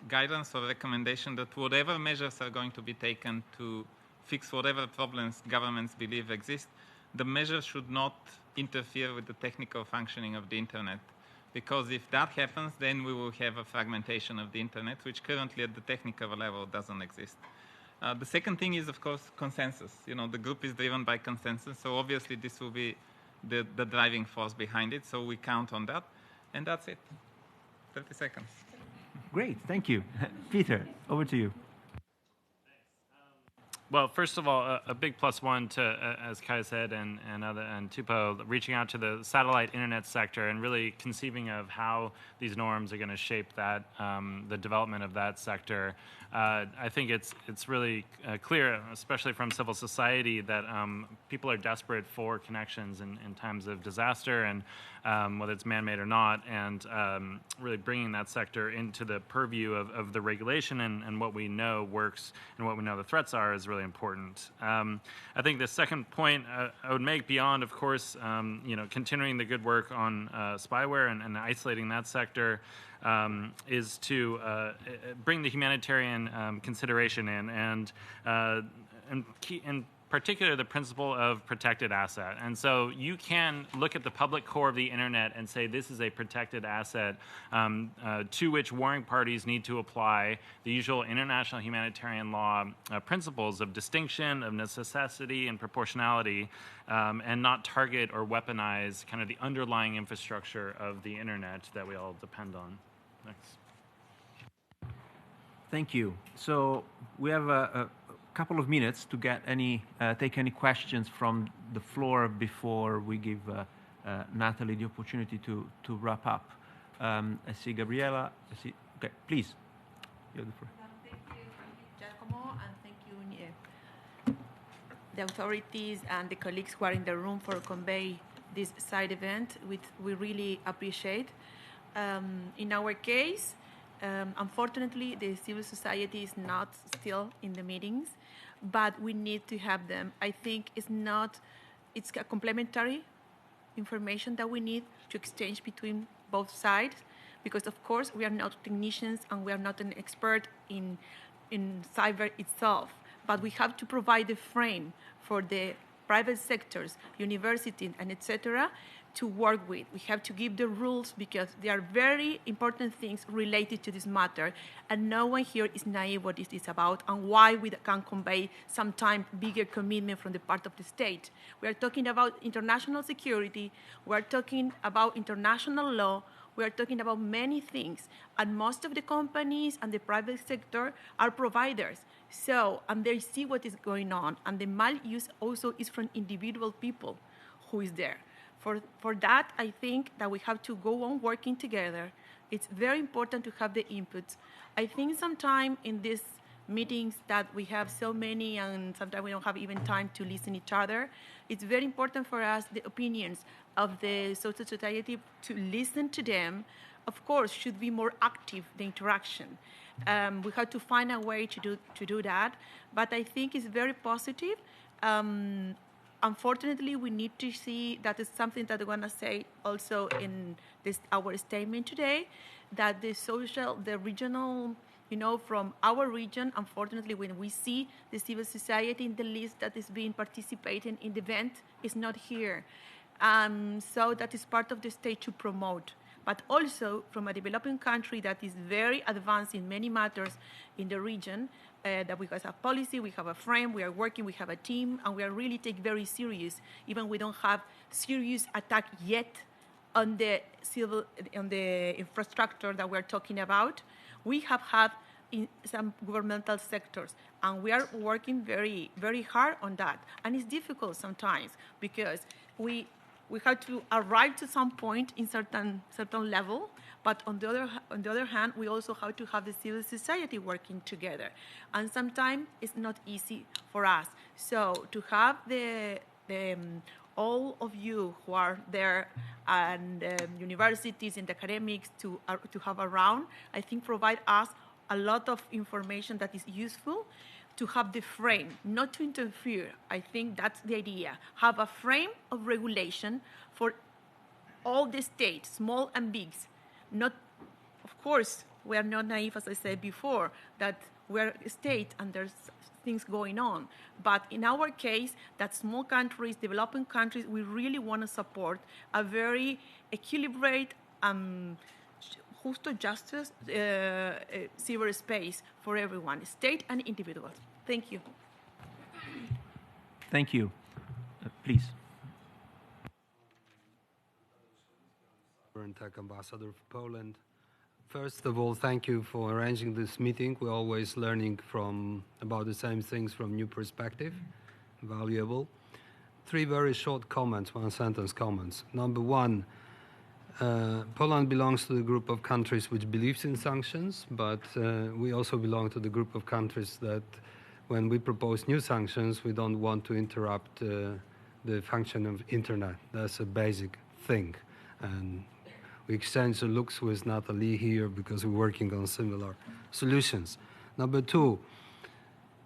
guidance or recommendation that whatever measures are going to be taken to fix whatever problems governments believe exist, the measures should not interfere with the technical functioning of the internet. Because if that happens, then we will have a fragmentation of the internet, which currently at the technical level doesn't exist. The second thing is, of course, consensus. The group is driven by consensus, so obviously this will be the driving force behind it, so we count on that. And that's it. 30 seconds. Great, thank you. Peter, over to you. Well, first of all, a big +1 to, as Kai said, and Tupo, reaching out to the satellite internet sector and really conceiving of how these norms are going to shape that, the development of that sector. I think it's really clear, especially from civil society, that people are desperate for connections in times of disaster, and whether it's man-made or not, and really bringing that sector into the purview of the regulation and what we know works and what we know the threats are is really important. I think the second point I would make, beyond, of course, continuing the good work on spyware and isolating that sector, is to bring the humanitarian consideration in, and in particular the principle of protected asset. And so you can look at the public core of the internet and say this is a protected asset to which warring parties need to apply the usual international humanitarian law principles of distinction, of necessity, and proportionality, and not target or weaponize kind of the underlying infrastructure of the internet that we all depend on. Next. Thank you. So we have a couple of minutes to get take any questions from the floor before we give Natalie the opportunity to wrap up. I see Gabriela. Okay, please. You're the first. Thank you, Giacomo, and thank you, the authorities and the colleagues who are in the room for convey this side event, which we really appreciate. In our case, unfortunately, the civil society is not still in the meetings, but we need to have them. I think it's a complementary information that we need to exchange between both sides, because of course we are not technicians and we are not an expert in cyber itself, but we have to provide the frame for the private sectors, universities, and etc., to work with. We have to give the rules because they are very important things related to this matter, and no one here is naive what this is about and why we can convey sometimes bigger commitment from the part of the state. We are talking about international security, we are talking about international law, we are talking about many things, and most of the companies and the private sector are providers. So, and they see what is going on, and the maluse also is from individual people who is there. For that, I think that we have to go on working together. It's very important to have the inputs. I think sometimes in these meetings that we have so many and sometimes we don't have even time to listen to each other, it's very important for us, the opinions of the social society, to listen to them. Of course, should be more active, the interaction. We have to find a way to do that, but I think it's very positive. Unfortunately, we need to see, that is something that I want to say also in our statement today, that the regional, from our region, unfortunately, when we see the civil society in the list that is being participating in the event, is not here. So that is part of the state to promote. But also from a developing country that is very advanced in many matters in the region, that we have a policy, we have a frame, we are working, we have a team, and we are really take very serious. Even we don't have serious attack yet on the infrastructure that we're talking about. We have had in some governmental sectors, and we are working very, very hard on that. And it's difficult sometimes because we have to arrive to some point in certain level, but on the other hand, we also have to have the civil society working together, and sometimes it's not easy for us. So to have all of you who are there and universities and academics to have around, I think provide us a lot of information that is useful. To have the frame, not to interfere. I think that's the idea. Have a frame of regulation for all the states, small and big. Not, of course, we are not naive, as I said before, that we're a state and there's things going on. But in our case, that small countries, developing countries, we really want to support a very equilibrated justice cyberspace for everyone, state and individuals. Thank you. Thank you. Please. Tech ambassador for Poland. First of all, thank you for arranging this meeting. We're always learning about the same things from new perspective. Valuable. 3 very short comments, 1-sentence comments. Number 1, Poland belongs to the group of countries which believes in sanctions, but we also belong to the group of countries that when we propose new sanctions, we don't want to interrupt the function of internet. That's a basic thing. And we exchange the looks with Natalie here because we're working on similar solutions. Number 2,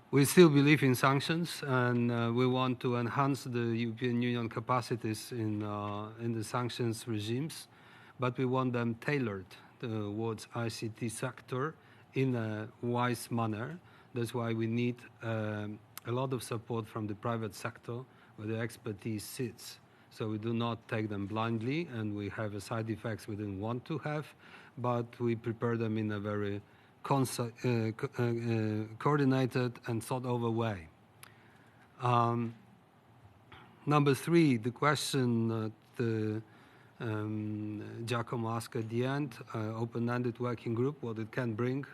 we still believe in sanctions, and we want to enhance the European Union capacities in the sanctions regimes, but we want them tailored towards ICT sector in a wise manner. That's why we need a lot of support from the private sector where the expertise sits. So we do not take them blindly, and we have side effects we didn't want to have, but we prepare them in a very coordinated and thought-over way. Number 3, the question that Giacomo asked at the end, open-ended working group, what it can bring.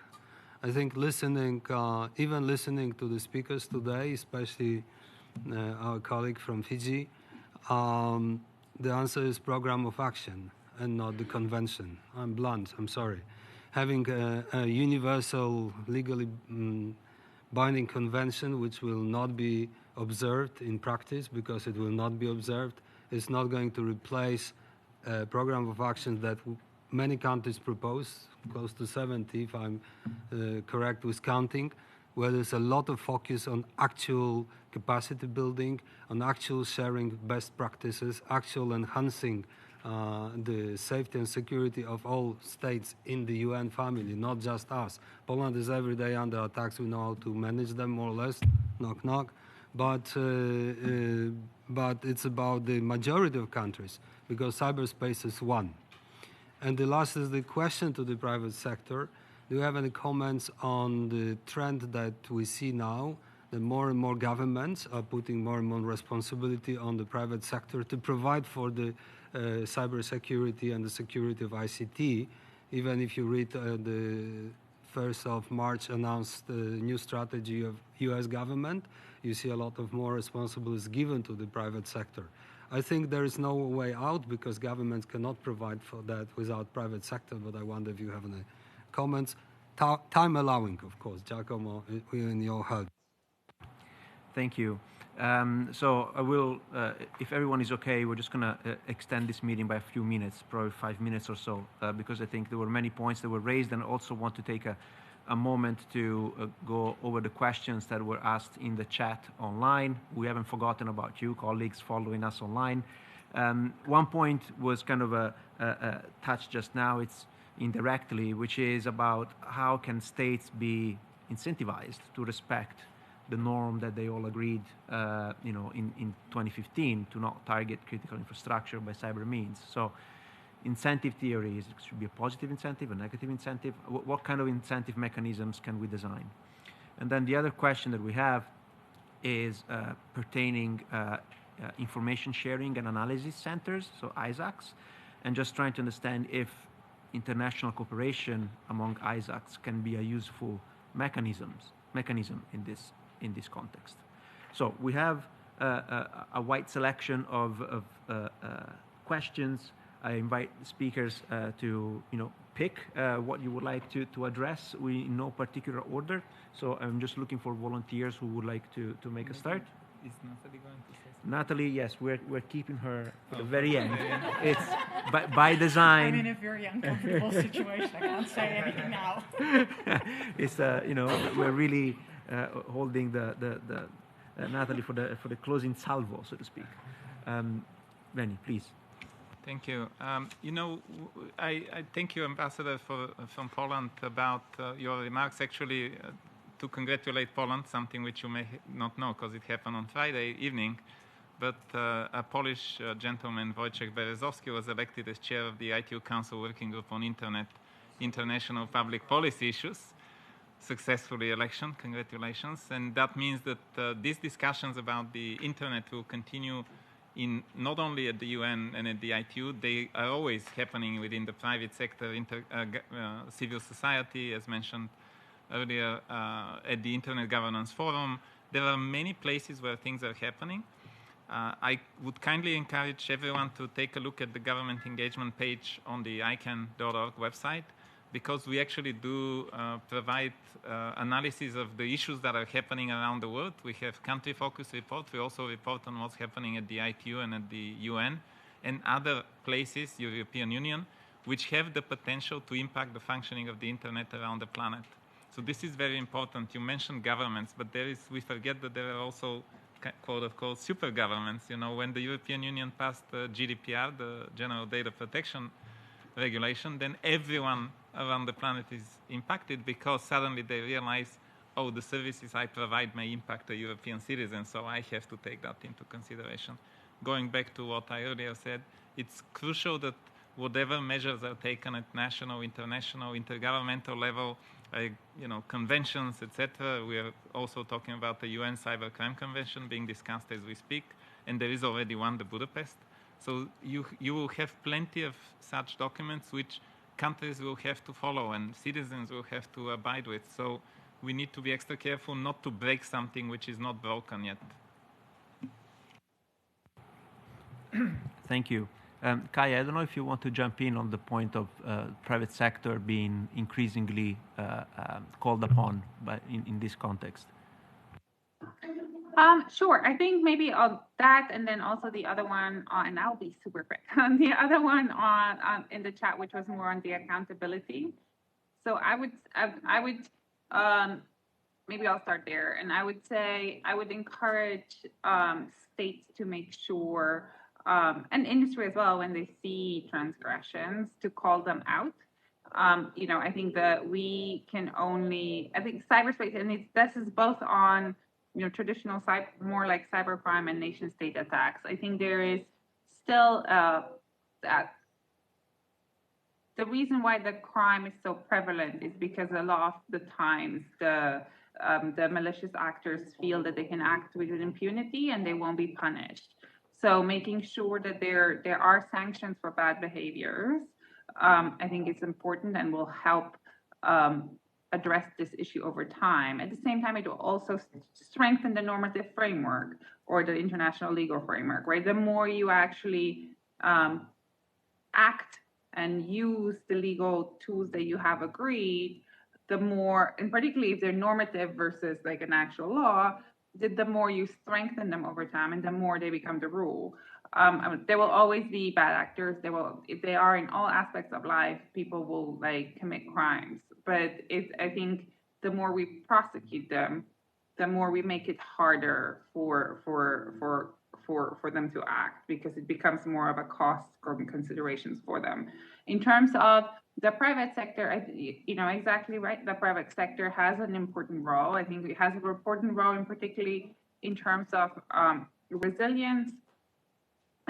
I think even listening to the speakers today, especially our colleague from Fiji, the answer is program of action and not the convention. I'm blunt, I'm sorry. Having a universal, legally binding convention which will not be observed in practice because it will not be observed is not going to replace a program of action that many countries propose, close to 70 if I'm correct with counting, where there's a lot of focus on actual capacity building, on actual sharing best practices, actual enhancing the safety and security of all states in the UN family, not just us. Poland is every day under attacks. We know how to manage them more or less, knock, knock. But it's about the majority of countries because cyberspace is one. And the last is the question to the private sector. Do you have any comments on the trend that we see now, that more and more governments are putting more and more responsibility on the private sector to provide for the cybersecurity and the security of ICT? Even if you read the 1st of March announced new strategy of US government, you see a lot of more responsibilities given to the private sector. I think there is no way out because governments cannot provide for that without private sector, but I wonder if you have any comments. Time allowing, of course. Giacomo, we're in your help. Thank you. So I will, if everyone is okay, we're just going to extend this meeting by a few minutes, probably 5 minutes or so, because I think there were many points that were raised, and also want to take a moment to go over the questions that were asked in the chat online. We haven't forgotten about you, colleagues following us online. One point was kind of a touch just now, it's indirectly, which is about how can states be incentivized to respect the norm that they all agreed, in 2015 to not target critical infrastructure by cyber means. So incentive theories, it should be a positive incentive, a negative incentive. What kind of incentive mechanisms can we design? And then the other question that we have is pertaining information sharing and analysis centers, so ISACs, and just trying to understand if international cooperation among ISACs can be a useful mechanism in this context. So we have a wide selection of questions. I invite speakers to pick what you would like to address. We in no particular order. So I'm just looking for volunteers who would like to make a start. Is Natalie going to say something? Natalie, yes, we're keeping her for the very end. It's by design. I'm in a very uncomfortable situation. I can't say anything now. It's we're really holding the Natalie for the closing salvo, so to speak. Benny, please. Thank you. I thank you, Ambassador, from Poland, about your remarks. Actually, to congratulate Poland, something which you may not know because it happened on Friday evening, but a Polish gentleman, Wojciech Berezowski, was elected as chair of the ITU Council Working Group on International Public Policy Issues. Successfully election, congratulations. And that means that these discussions about the internet will continue in not only at the UN and at the ITU, they are always happening within the private sector, civil society, as mentioned earlier, at the Internet Governance Forum. There are many places where things are happening. I would kindly encourage everyone to take a look at the government engagement page on the ICANN.org website, because we actually do provide analysis of the issues that are happening around the world. We have country-focused reports. We also report on what's happening at the ITU and at the UN and other places, European Union, which have the potential to impact the functioning of the internet around the planet. So this is very important. You mentioned governments, but we forget that there are also quote-unquote super governments. You know, when the European Union passed the GDPR, the General Data Protection Regulation, then everyone around the planet is impacted, because suddenly they realize, oh, the services I provide may impact the European citizens, so I have to take that into consideration. Going back to what I earlier said, it's crucial that whatever measures are taken at national, international, intergovernmental level, conventions, etc. We are also talking about the UN Cybercrime Convention being discussed as we speak, and there is already one, the Budapest. So you will have plenty of such documents which countries will have to follow and citizens will have to abide with. So we need to be extra careful not to break something which is not broken yet. Thank you. Kaya, I don't know if you want to jump in on the point of private sector being increasingly called upon in this context. Sure. I think maybe on that, and then also the other one, and I'll be super quick. The other one on in the chat, which was more on the accountability. So I would maybe I'll start there, and I would say I would encourage states to make sure, and industry as well, when they see transgressions, to call them out. I think that we can only, I think cyberspace, and this is both on traditional more like cybercrime and nation state attacks. I think there is still that the reason why the crime is so prevalent is because a lot of the times the malicious actors feel that they can act with impunity and they won't be punished. So making sure that there are sanctions for bad behaviors, I think it's important and will help address this issue over time. At the same time, it will also strengthen the normative framework or the international legal framework, right? The more you actually act and use the legal tools that you have agreed, the more, and particularly if they're normative versus like an actual law, the more you strengthen them over time and the more they become the rule. There will always be bad actors. If they are in all aspects of life, people will commit crimes. But I think the more we prosecute them, the more we make it harder for them to act, because it becomes more of a cost considerations for them. In terms of the private sector, exactly right. The private sector has an important role. I think it has an important role, in particularly in terms of resilience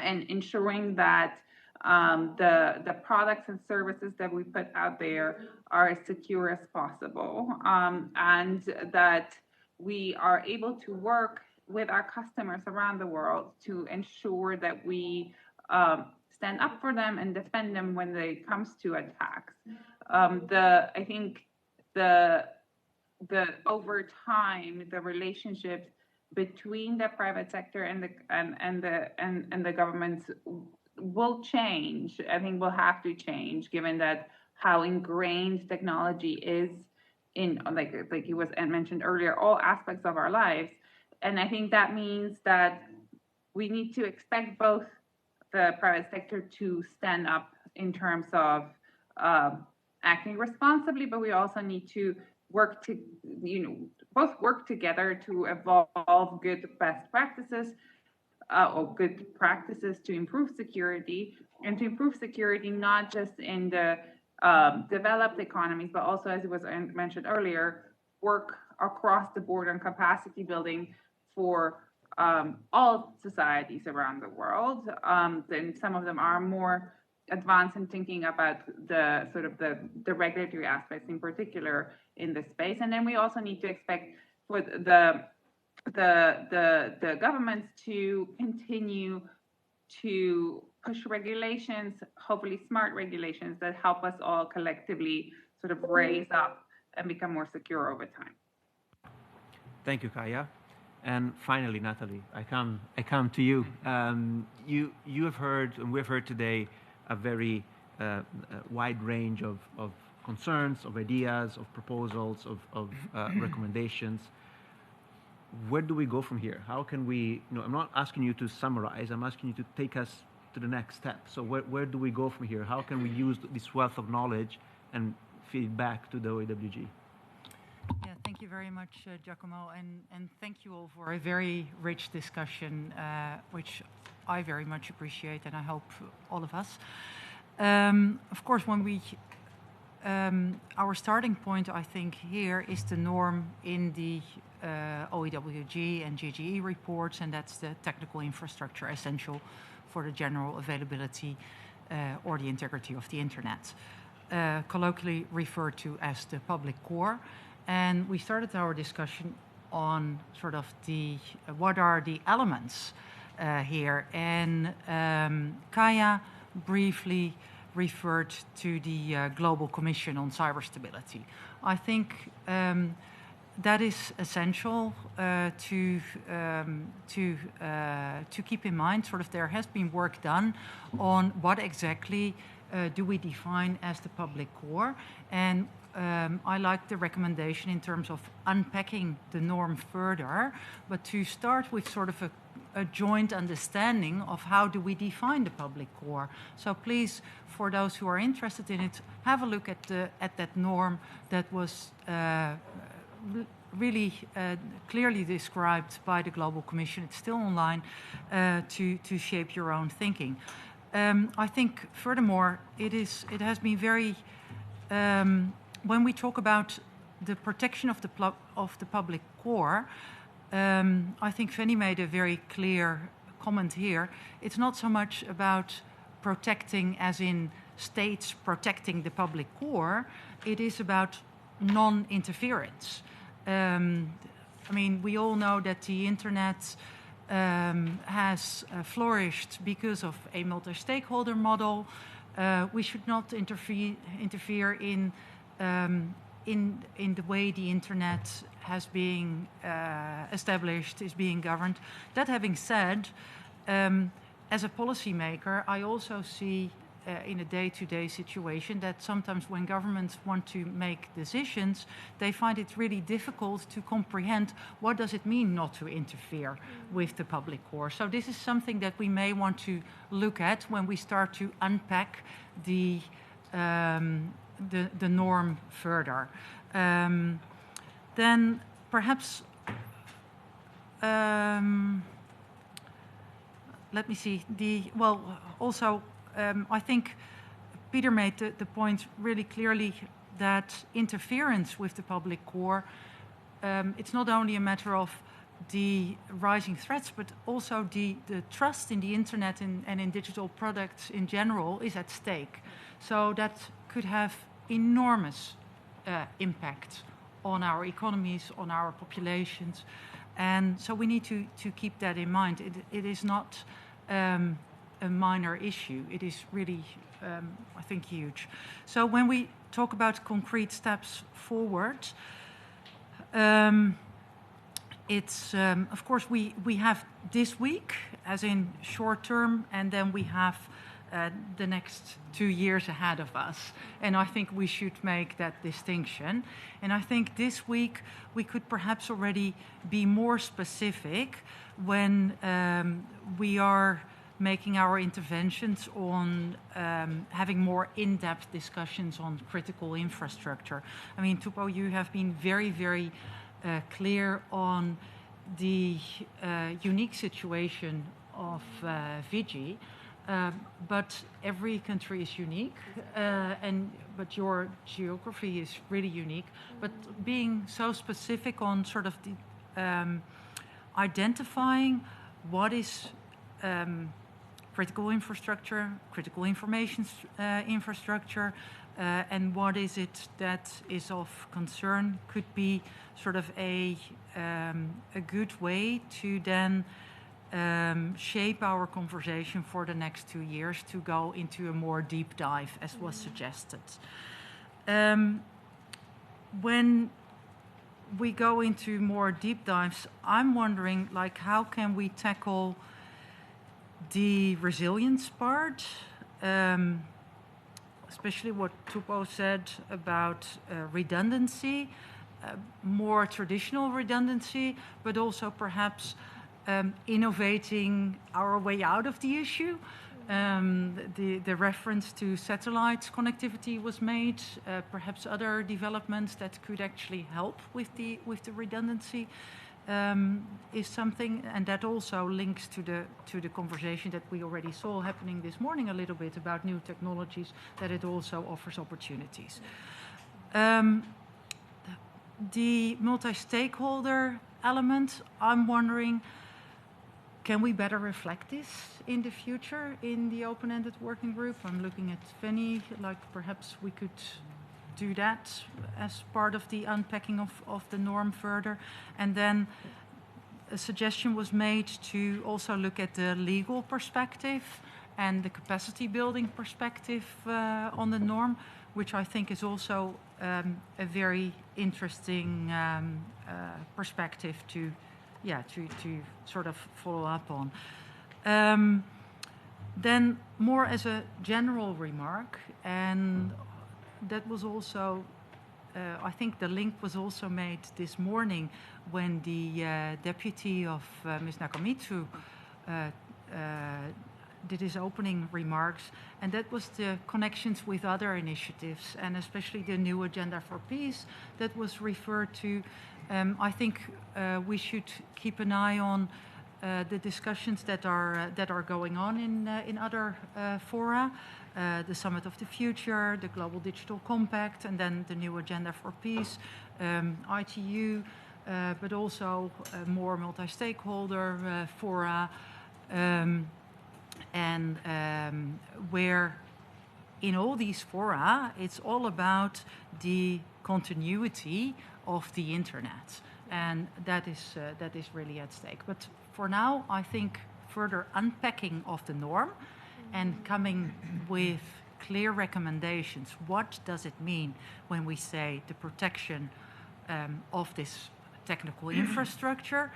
and ensuring that the products and services that we put out there are as secure as possible, and that we are able to work with our customers around the world to ensure that we stand up for them and defend them when it comes to attacks. I think the over time, the relationships between the private sector and the governments will change. I think will have to change, given that how ingrained technology is in, like it was mentioned earlier, all aspects of our lives. And I think that means that we need to expect both the private sector to stand up in terms of acting responsibly, but we also need to work to, both work together to evolve good best practices or good practices to improve security, and to improve security not just in the developed economies, but also, as it was mentioned earlier, work across the board on capacity building for all societies around the world. Then some of them are more advanced in thinking about the sort of the regulatory aspects in particular in this space. And then we also need to expect for the governments to continue to push regulations, hopefully smart regulations that help us all collectively sort of raise up and become more secure over time. Thank you, Kaya. And finally, Natalie, I come to you. You have heard, and we've heard today, a very wide range of concerns, of ideas, of proposals, of recommendations. Where do we go from here? How can we, I'm not asking you to summarize, I'm asking you to take us to the next step. So where do we go from here? How can we use this wealth of knowledge and feed back to the OEWG? Yeah, thank you very much, Giacomo, and thank you all for a very rich discussion, which I very much appreciate, and I hope all of us. Of course, when we, our starting point, I think, here is the norm in the OEWG and GGE reports, and that's the technical infrastructure essential for the general availability or the integrity of the internet, colloquially referred to as the public core. And we started our discussion on sort of the what are the elements here, and Kaya briefly referred to the Global Commission on Cyberstability. I think that is essential to keep in mind. Sort of there has been work done on what exactly do we define as the public core, and I like the recommendation in terms of unpacking the norm further, but to start with sort of a joint understanding of how do we define the public core. So please, for those who are interested in it, have a look at that norm that was really clearly described by the Global Commission. It's still online to shape your own thinking. I think, furthermore, it has been very when we talk about the protection of the public core, I think Fanny made a very clear comment here. It's not so much about protecting as in states protecting the public core. It is about non-interference. I mean, we all know that the internet has flourished because of a multi-stakeholder model. We should not interfere in the way the internet has been established, is being governed. That having said, as a policymaker, I also see in a day-to-day situation that sometimes when governments want to make decisions, they find it really difficult to comprehend what does it mean not to interfere with the public core. So this is something that we may want to look at when we start to unpack the norm further. Then perhaps let me see. I think Peter made the point really clearly that interference with the public core, it's not only a matter of the rising threats, but also the trust in the internet and in digital products in general is at stake. So that could have enormous impact on our economies, on our populations. And so we need to keep that in mind. It is not a minor issue. It is really, I think, huge. So when we talk about concrete steps forward, it's, of course, we have this week, as in short term, and then we have the next 2 years ahead of us. And I think we should make that distinction. And I think this week we could perhaps already be more specific when we are making our interventions on having more in-depth discussions on critical infrastructure. I mean, Tupo, you have been very, very clear on the unique situation of Fiji. But every country is unique, but your geography is really unique. But being so specific on sort of the identifying what is critical infrastructure, critical information infrastructure, and what is it that is of concern could be sort of a good way to then shape our conversation for the next 2 years to go into a more deep dive, as was suggested. When we go into more deep dives, I'm wondering, like, how can we tackle the resilience part, especially what Tupo said about redundancy, more traditional redundancy, but also perhaps innovating our way out of the issue. The reference to satellite connectivity was made, perhaps other developments that could actually help with the redundancy is something, and that also links to the conversation that we already saw happening this morning a little bit about new technologies, that it also offers opportunities. The multi-stakeholder element, I'm wondering, can we better reflect this in the future in the open-ended working group? I'm looking at Fanny, like perhaps we could do that as part of the unpacking of the norm further. And then a suggestion was made to also look at the legal perspective and the capacity building perspective on the norm, which I think is also a very interesting perspective to sort of follow up on. Then more as a general remark, and that was also, I think the link was also made this morning when the deputy of Ms. Nakamitsu did his opening remarks, and that was the connections with other initiatives, and especially the new Agenda for Peace that was referred to. I think we should keep an eye on the discussions that are going on in other fora, the Summit of the Future, the Global Digital Compact, and then the new Agenda for Peace, ITU, but also more multi-stakeholder fora, and where in all these fora, it's all about the continuity of the internet, and that is really at stake. But for now, I think further unpacking of the norm and coming with clear recommendations. What does it mean when we say the protection of this technical infrastructure?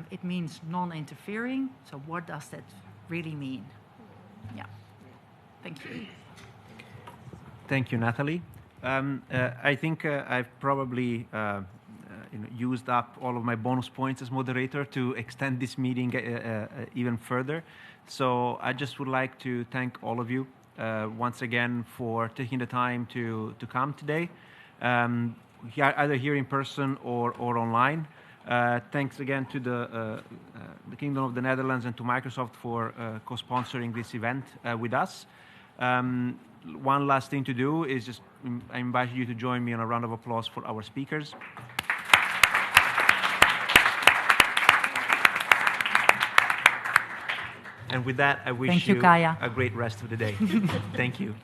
It means non-interfering. So what does that really mean? Yeah. Thank you. Thank you, Natalie. I think I've probably used up all of my bonus points as moderator to extend this meeting even further. So I just would like to thank all of you once again for taking the time to come today, either here in person or online. Thanks again to the Kingdom of the Netherlands and to Microsoft for co-sponsoring this event with us. One last thing to do is just I invite you to join me in a round of applause for our speakers. And with that, I wish you a great rest of the day. Thank you.